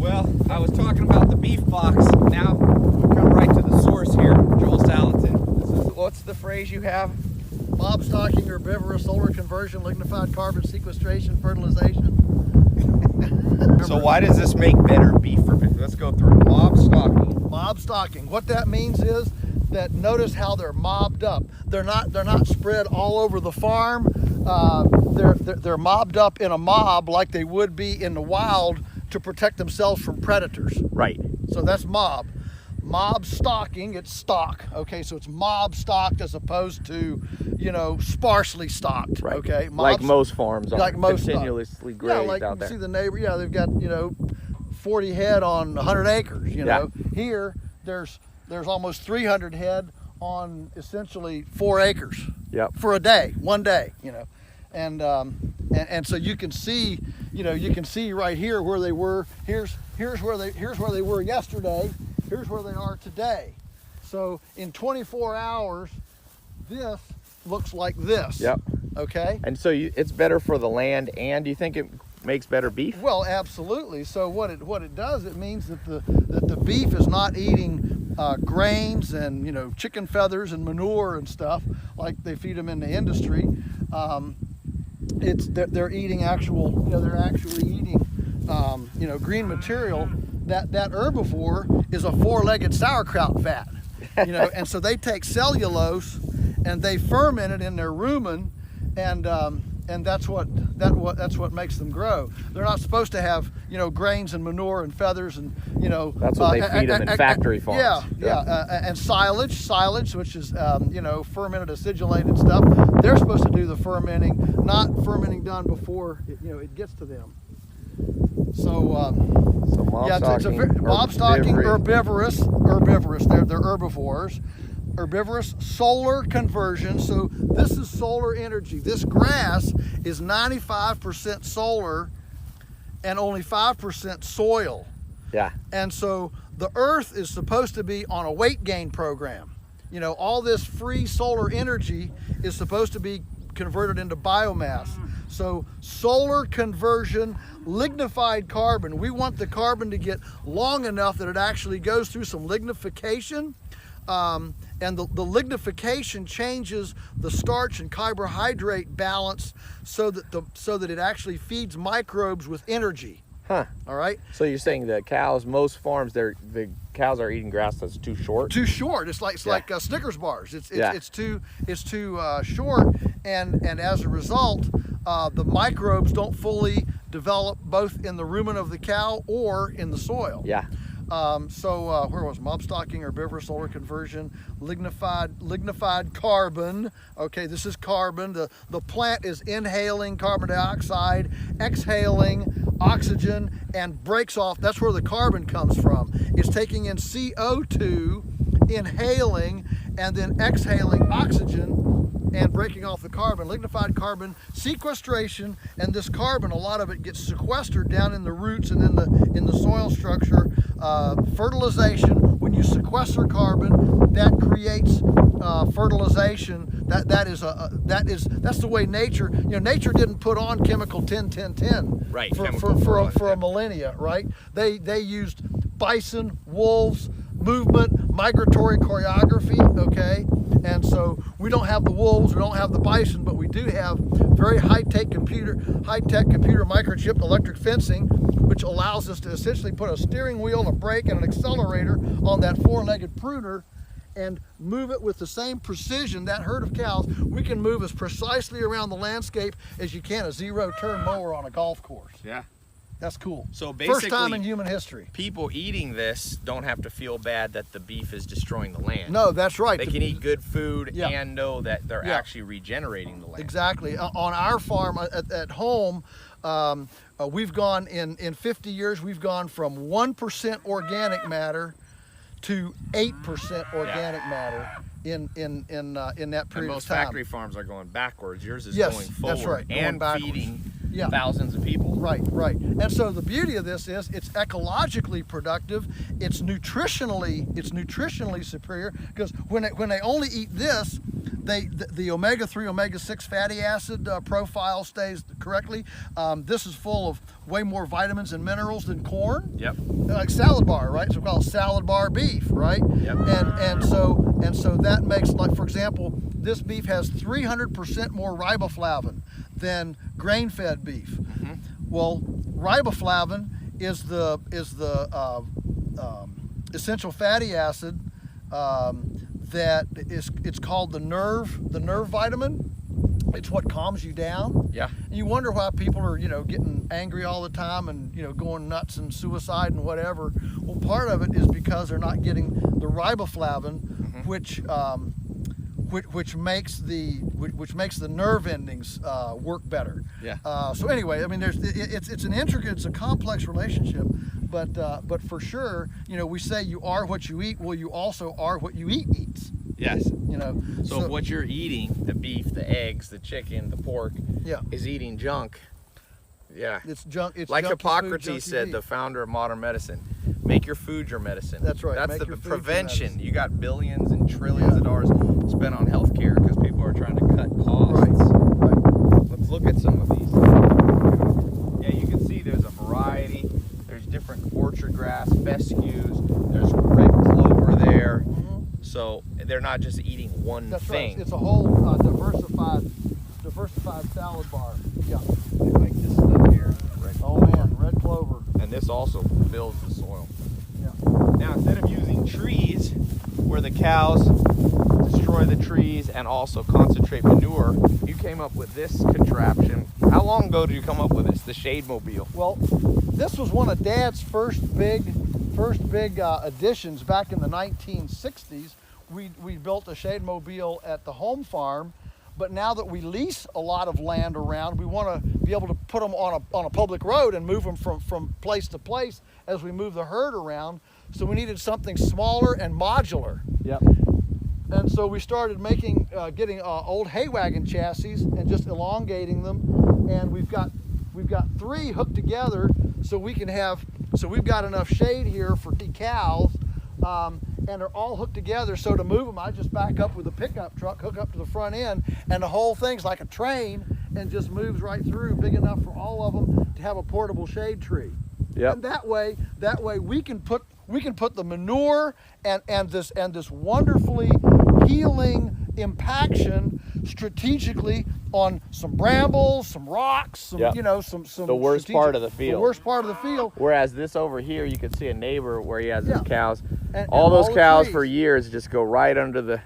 Well, I was talking about the beef box. Now we come right to the source here, Joel Salatin. This is, what's the phrase you have? Mob stocking, herbivorous, solar conversion, lignified carbon sequestration, fertilization. So why does this make better beef for beef? Let's go through it. Mob stocking. Mob stocking. What that means is that notice how they're mobbed up. They're not spread all over the farm. They're mobbed up in a mob like they would be in the wild to protect themselves from predators. Right. So that's mob. Mob stocking, it's stock. Okay, so it's mob stocked as opposed to, sparsely stocked. Right. Okay, like most farms are, like most continuously grazed like out you there. see the neighbor. Yeah, they've got 40 head on 100 acres. Here there's almost 300 head on essentially 4 acres. Yep. For a day, one day. And so you can see, right here where they were. Here's where they were yesterday. Here's where they are today. So in 24 hours, this looks like this. Yep. Okay. And so it's better for the land, and do you think it makes better beef? Well, absolutely. So what it does, it means that the beef is not eating grains and chicken feathers and manure and stuff like they feed them in the industry. They're eating they're actually eating green material. That herbivore is a 4-legged sauerkraut fat, and so they take cellulose and they ferment it in their rumen, and that's what makes them grow. They're not supposed to have grains and manure and feathers and That's what they feed them in factory farms. And silage, which is fermented acidulated stuff. They're supposed to do the fermenting, not fermenting done before it gets to them. So mob stocking, herbivorous. They're herbivores. Herbivorous, solar conversion. So this is solar energy. This grass is 95% solar and only 5% soil. Yeah. And so the earth is supposed to be on a weight gain program. All this free solar energy is supposed to be converted into biomass. So solar conversion, lignified carbon. We want the carbon to get long enough that it actually goes through some lignification. And the lignification changes the starch and carbohydrate balance so that it actually feeds microbes with energy. Huh. All right. So you're saying the cows, most farms, the cows are eating grass that's too short. Too short. It's like Snickers bars. It's too short, and as a result, the microbes don't fully develop both in the rumen of the cow or in the soil. Yeah. Where was mob stocking, herbivorous, solar conversion, lignified carbon. Okay, this is carbon. The plant is inhaling carbon dioxide, exhaling oxygen, and breaks off. That's where the carbon comes from. It's taking in CO2, inhaling, and then exhaling oxygen and breaking off the carbon. Lignified carbon sequestration, and this carbon, a lot of it gets sequestered down in the roots and in the soil structure. Fertilization, when you sequester carbon, that creates fertilization. That's the way nature. Nature didn't put on chemical 10-10-10 right for a millennia, right? They used bison, wolves, movement, migratory choreography. Okay, and so we don't have the wolves, we don't have the bison, but we do have very high-tech computer microchip electric fencing, which allows us to essentially put a steering wheel, a brake, and an accelerator on that 4-legged pruner and move it with the same precision. That herd of cows, we can move as precisely around the landscape as you can a zero-turn mower on a golf course. Yeah. That's cool. So basically, first time in human history. People eating this don't have to feel bad that the beef is destroying the land. No, that's right. They can eat good food and know that they're actually regenerating the land. Exactly. On our farm at home, we've gone in 50 years, we've gone from 1% organic matter to 8% organic matter in that period of time. And most factory farms are going backwards. Yours is going forward. That's right. And feeding thousands of people. Right. And so the beauty of this is it's ecologically productive. It's nutritionally superior, because when they only eat this, the omega-3, omega-6 fatty acid profile stays correctly. This is full of way more vitamins and minerals than corn. Yep. Like salad bar, right? So we call it salad bar beef, right? Yep. And so that makes, like, for example, this beef has 300% more riboflavin than grain-fed beef. Mm-hmm. Well, riboflavin is the essential fatty acid that it's called the nerve vitamin. It's what calms you down. Yeah. And you wonder why people are, getting angry all the time and, going nuts and suicide and whatever. Well, part of it is because they're not getting the riboflavin, Mm-hmm. which makes the nerve endings work better. Yeah. So anyway, I mean, it's a complex relationship, but for sure, we say you are what you eat. Well, you also are what you eats. Yes. So what you're eating, the beef, the eggs, the chicken, the pork, yeah, is eating junk. Yeah. it's junk. It's Like junky Hippocrates food, junky said, meat. the founder of modern medicine, make your food your medicine. That's right. That's Make the your food your prevention. medicine. You got billions and trillions of dollars spent on healthcare because people are trying to cut costs. Right. Let's look at some of these. Yeah, you can see there's a variety. There's different orchard grass, fescues. There's red clover there. Mhm. So they're not just eating one That's thing. right. It's a whole diversified salad bar. Yeah. I like this stuff here. Red Oh clover. man, red clover. And this also builds the soil. Yeah. Now, instead of using trees where the cows destroy the trees and also concentrate manure, you came up with this contraption. How long ago did you come up with this, the Shade Mobile? Well, this was one of Dad's first big additions back in the 1960s. We built a shade mobile at the home farm, but now that we lease a lot of land around, we want to be able to put them on a public road and move them from place to place as we move the herd around. So we needed something smaller and modular. Yep. And so we started getting old hay wagon chassis and just elongating them. And we've got 3 hooked together, so we've got enough shade here for the cows, and they're all hooked together. So to move them, I just back up with a pickup truck, hook up to the front end, and the whole thing's like a train and just moves right through, big enough for all of them to have a portable shade tree. Yep. And that way we can put the manure and this wonderfully healing impaction strategically on some brambles, some rocks, some The worst part of the field. The worst part of the field. Whereas this over here, you can see a neighbor where he has his cows. And all those the cows trees. for years just go right under the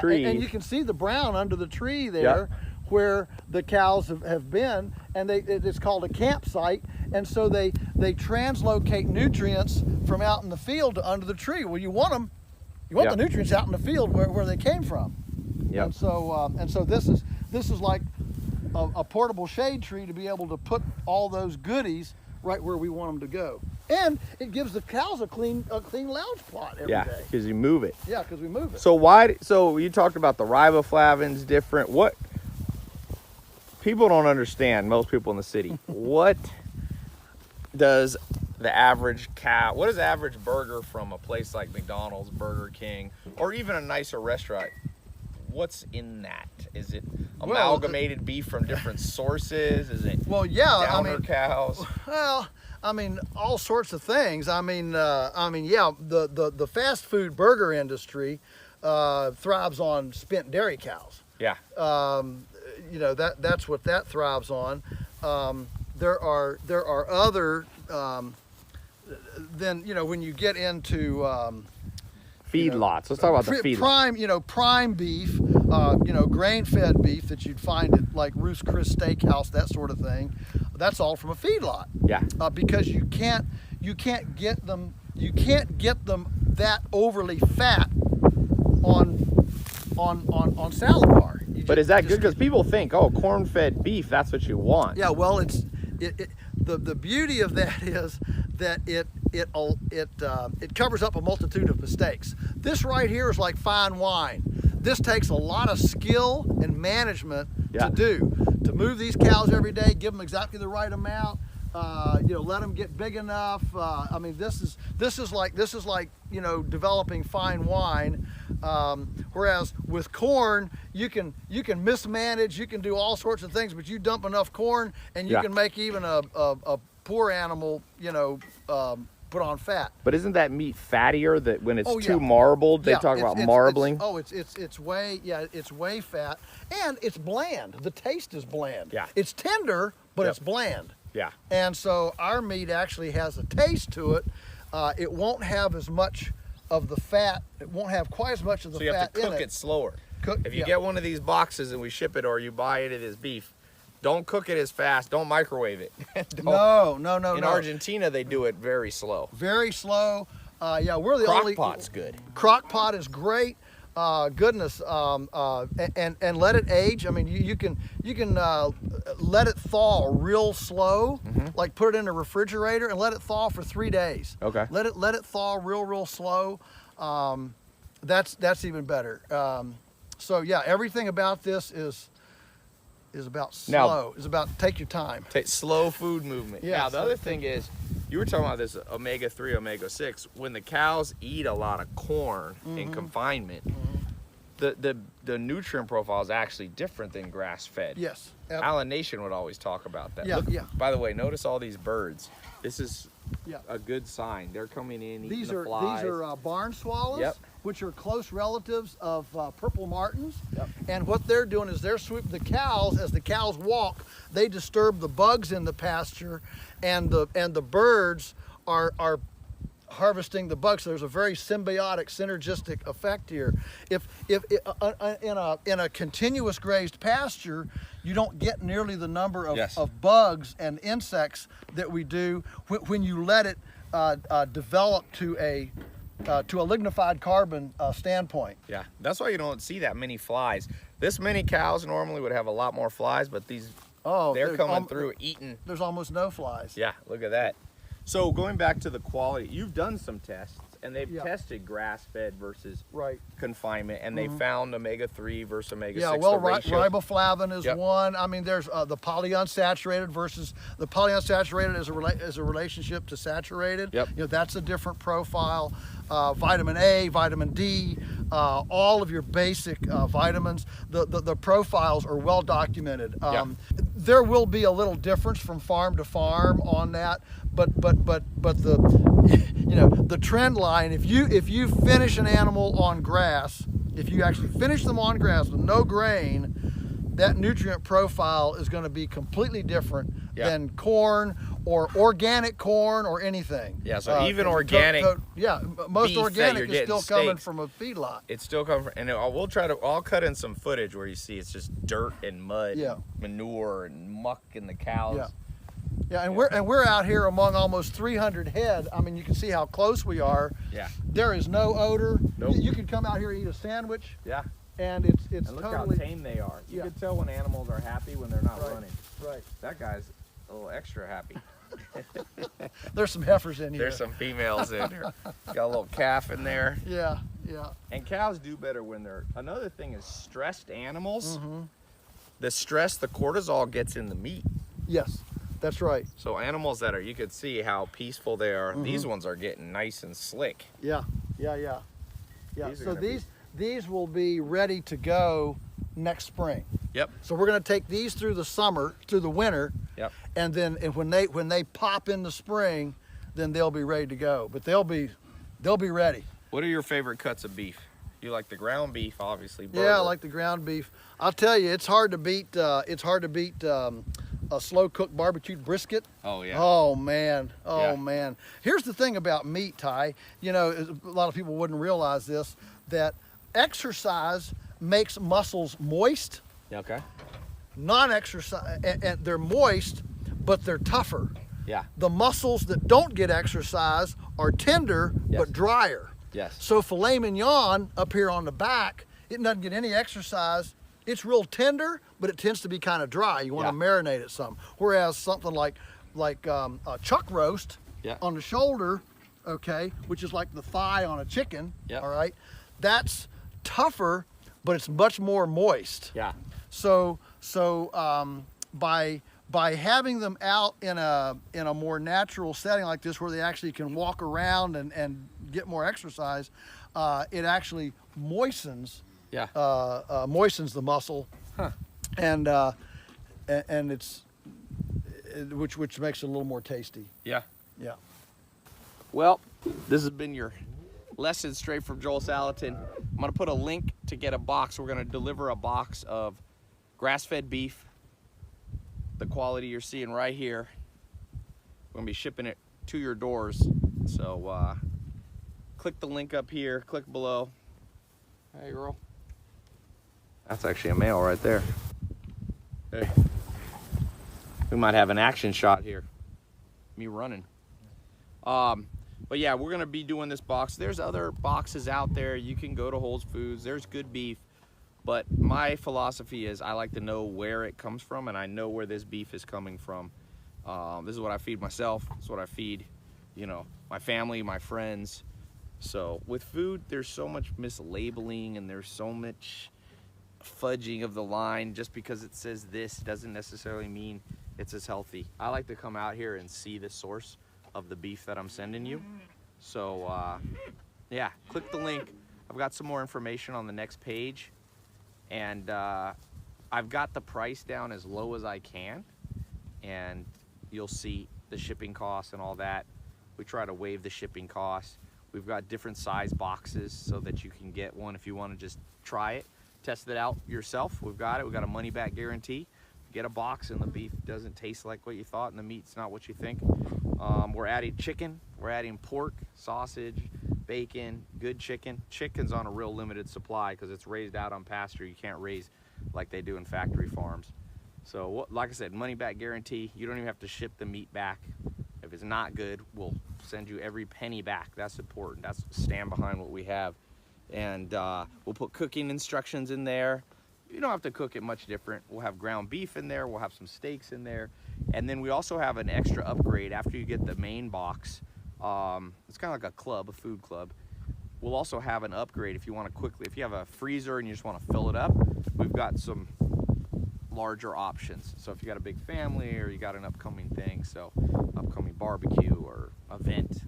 tree. And you can see the brown under the tree there where the cows have been, and it's called a campsite. And so they translocate nutrients from out in the field to under the tree. Well, you want them. You want the nutrients out in the field where they came from. Yep. And so this is like a portable shade tree to be able to put all those goodies right where we want them to go. And it gives the cows a clean lounge plot every day. Yeah, because you move it. Yeah, because we move it. So you talked about the riboflavins different. What people don't understand, most people in the city, what does the average cow, what is the average burger from a place like McDonald's, Burger King, or even a nicer restaurant? What's in that? Is it amalgamated beef from different sources? Is it downer cows? Well, I mean, all sorts of things. The fast food burger industry thrives on spent dairy cows. Yeah. That's what that thrives on. There are other. Then when you get into feedlots. Let's talk about the feedlot. Prime beef, grain-fed beef that you'd find at like Ruth's Chris Steakhouse, that sort of thing. That's all from a feedlot. Yeah. Because you can't get them that overly fat on salad bar. But is that good? Because people think, corn-fed beef, that's what you want. Yeah. Well, the beauty of that is that it covers up a multitude of mistakes. This right here is like fine wine. This takes a lot of skill and management to move these cows every day, give them exactly the right amount, let them get big enough. This is like developing fine wine. Whereas with corn, you can mismanage, you can do all sorts of things, but you dump enough corn and you can make even a poor animal, you know, put on fat. But isn't that meat fattier that when it's Oh, too yeah. marbled, they talk about marbling? It's way fat, and it's bland. The taste is bland. Yeah. It's tender, but Yep. it's bland. Yeah. And so our meat actually has a taste to it. It won't have as much of the fat. It won't have quite as much of the So you have fat to in cook it. it slower. If you yeah. get one of these boxes and we ship it or you buy it as beef, don't cook it as fast. Don't microwave it. No. In Argentina, they do it very slow. Very slow. Yeah, we're the only. Crock pot's good. Crock pot is great. Goodness, and let it age. I mean, you can let it thaw real slow, like put it in a refrigerator and let it thaw for 3 days. Okay. Let it thaw real slow. That's even better. So yeah, everything about this is about slow. Is about take your time. Take slow food movement. Yeah, Now the other thing is, you were talking about this omega-3, omega-6. When the cows eat a lot of corn in confinement, the nutrient profile is actually different than grass-fed. Yes. Alan Nation would always talk about that. Yeah, Look, yeah. By the way, notice all these birds. This is Yeah. a good sign. They're coming in, eating These the are flies. barn swallows, Yep. which are close relatives of purple martins. Yep. And what they're doing is they're sweeping the cows. As the cows walk, they disturb the bugs in the pasture, and the birds are harvesting the bugs. So there's a very symbiotic, synergistic effect here. If in a continuous grazed pasture, you don't get nearly the number of bugs and insects that we do when you let it develop to a lignified carbon standpoint. Yeah, that's why you don't see that many flies. This many cows normally would have a lot more flies, but they're coming through eating. There's almost no flies. Yeah, look at that. So going back to the quality, you've done some tests, and they've Yeah. tested grass-fed versus Right. confinement, and they found omega-3 versus omega-6. Yeah, well, the ratio. riboflavin is Yep. one. I mean, there's the polyunsaturated versus the polyunsaturated is a relationship to saturated. Yep. You know, that's a different profile. Vitamin A, vitamin D, all of your basic vitamins. The profiles are well documented. Yeah. There will be a little difference from farm to farm on that, but the the trend line. If you finish an animal on grass, if you actually finish them on grass with no grain, that nutrient profile is going to be completely different than corn or organic corn or anything. Yeah, so even organic most beef organic that you're is still getting coming steaks, from a feedlot. it's still coming from, and I'll cut in some footage where you see it's just dirt and mud, and manure and muck in the cows. Yeah. Yeah, and we're out here among almost 300 head. I mean, you can see how close we are. Yeah. There is no odor. Nope. You can come out here and eat a sandwich. Yeah. And it's And look totally how tame they are. You Yeah. can tell when animals are happy when they're not Right. running. right. That guy's a little extra happy. There's some heifers in here. There's some females in there. Got a little calf in there. Yeah. And cows do better when they're, another thing is stressed animals. Mm-hmm. The stress, the cortisol gets in the meat. Yes, that's right. So animals that are, you could see how peaceful they are. These ones are getting nice and slick. Yeah. These are So gonna these will be ready to go next spring. Yep. So we're going to take these through the winter. Yep. And then when they pop in the spring, then they'll be ready to go. But they'll be ready. What are your favorite cuts of beef? You like the ground beef, obviously. Burger. Yeah, I like the ground beef. I'll tell you, it's hard to beat. A slow cooked barbecued brisket. Oh yeah. Oh man. Oh Yeah. man. Here's the thing about meat, Ty. You know, a lot of people wouldn't realize this, that exercise makes muscles moist. Okay. Non-exercise, and they're moist, but they're tougher. Yeah. The muscles that don't get exercise are tender but drier. Yes. So filet mignon up here on the back, it doesn't get any exercise. It's real tender, but it tends to be kind of dry. You want to marinate it some. Whereas something like a chuck roast on the shoulder, okay, which is like the thigh on a chicken, all right, that's tougher, but it's much more moist. Yeah. So by by having them out in a more natural setting like this, where they actually can walk around and get more exercise, it actually moistens moistens the muscle, and it's which makes it a little more tasty. Yeah. Yeah. Well, this has been your lesson straight from Joel Salatin. I'm gonna put a link to get a box. We're gonna deliver a box of grass-fed beef, the quality you're seeing right here. We're gonna be shipping it to your doors. So click the link up here, click below. Hey girl. That's actually a male right there. Hey. We might have an action shot here. Me running. But yeah, we're gonna be doing this box. There's other boxes out there. You can go to Whole Foods. There's good beef. But my philosophy is I like to know where it comes from, and I know where this beef is coming from. This is what I feed myself. This is what I feed, you know, my family, my friends. So with food, there's so much mislabeling, and there's so much fudging of the line. Just because it says this doesn't necessarily mean it's as healthy. I like to come out here and see the source of the beef that I'm sending you. So yeah, click the link. I've got some more information on the next page, and I've got the price down as low as I can, and you'll see the shipping costs and all that. We try to waive the shipping costs. We've got different size boxes so that you can get one if you want to just try it, test it out yourself. We've got it. We've got a money back guarantee. Get a box and the beef doesn't taste like what you thought and the meat's not what you think. We're adding chicken, we're adding pork, sausage, bacon, good chicken. Chicken's on a real limited supply because it's raised out on pasture. You can't raise like they do in factory farms. So like I said, money back guarantee. You don't even have to ship the meat back. If it's not good, we'll send you every penny back. That's important. That's stand behind what we have. And we'll put cooking instructions in there. You don't have to cook it much different. We'll have ground beef in there. We'll have some steaks in there. And then we also have an extra upgrade after you get the main box. It's kind of like a club, a food club. We'll also have an upgrade if you want to quickly, if you have a freezer and you just want to fill it up, we've got some larger options. So if you got a big family or you got an upcoming thing, so upcoming barbecue or event,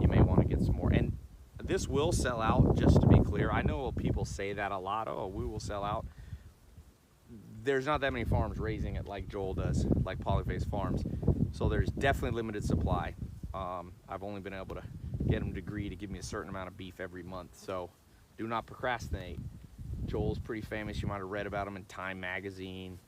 you may want to get some more. And this will sell out, just to be clear. I know people say that a lot. Oh, we will sell out. There's not that many farms raising it like Joel does, like Polyface Farms. So there's definitely limited supply. I've only been able to get them to agree to give me a certain amount of beef every month. So do not procrastinate. Joel's pretty famous. You might have read about him in Time magazine.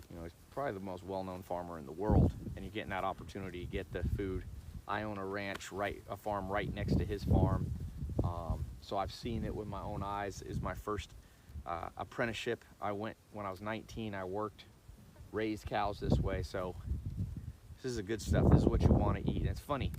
You know, he's probably the most well-known farmer in the world, and you're getting that opportunity to get the food. I own a ranch, a farm right next to his farm. So I've seen it with my own eyes. Is my first apprenticeship. I went when I was 19. I worked, raised cows this way. So this is the good stuff. This is what you want to eat. And it's funny.